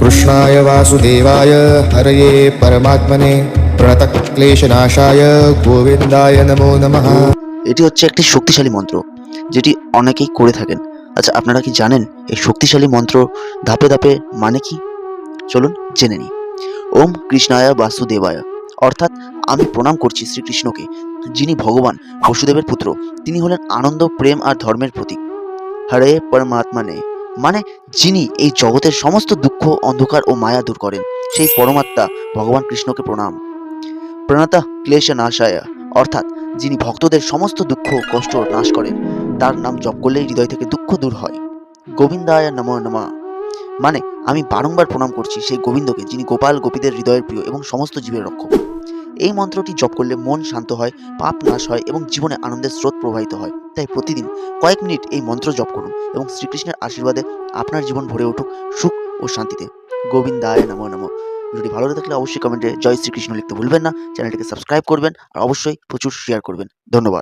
कृष्णाय वासुदेवाय हरये परमात्मने प्रणतक्लेशनाशाय गोविन्दाय नमो नमः। এটি হচ্ছে একটি শক্তিশালী মন্ত্র যেটি অনেকেই করে থাকেন। আচ্ছা, আপনারা কি জানেন এই শক্তিশালী মন্ত্র ধাপে ধাপে মানে কি? চলুন জেনে নিই। ওম কৃষ্ণায় বাসুদেবায়, অর্থাৎ আমি প্রণাম করছি শ্রীকৃষ্ণকে, যিনি ভগবান বসুদেবের পুত্র। তিনি হলেন আনন্দ, প্রেম আর ধর্মের প্রতীক। হরে পরমাত্মা মানে যিনি এই জগতের সমস্ত দুঃখ, অন্ধকার ও মায়া দূর করেন, সেই পরমাত্মা ভগবান কৃষ্ণকে প্রণাম। প্রণতা ক্লেশ নাশায়, অর্থাৎ যিনি ভক্তদের সমস্ত দুঃখ কষ্ট নাশ করেন, তার নাম জপ করলেই হৃদয় থেকে দুঃখ দূর হয়। গোবিন্দায় নমো নমঃ মানে আমি বারংবার প্রণাম করছি সেই গোবিন্দকে, যিনি গোপাল গোপীদের হৃদয়ের প্রিয় এবং সমস্ত জীবের রক্ষক। এই মন্ত্রটি জপ করলে মন শান্ত হয়, পাপ নাশ হয় এবং জীবনে আনন্দের স্রোত প্রবাহিত হয়। তাই প্রতিদিন কয়েক মিনিট এই মন্ত্র জপ করুন এবং শ্রীকৃষ্ণের আশীর্বাদে আপনার জীবন ভরে উঠুক সুখ ও শান্তিতে। গোবিন্দায় নমো নমঃ। ভিডিওটি ভালো লাগলে অবশ্যই কমেন্টে জয় শ্রীকৃষ্ণ লিখতে ভুলবেন না। চ্যানেলটিকে সাবস্ক্রাইব করবেন আর অবশ্যই প্রচুর শেয়ার করবেন। ধন্যবাদ।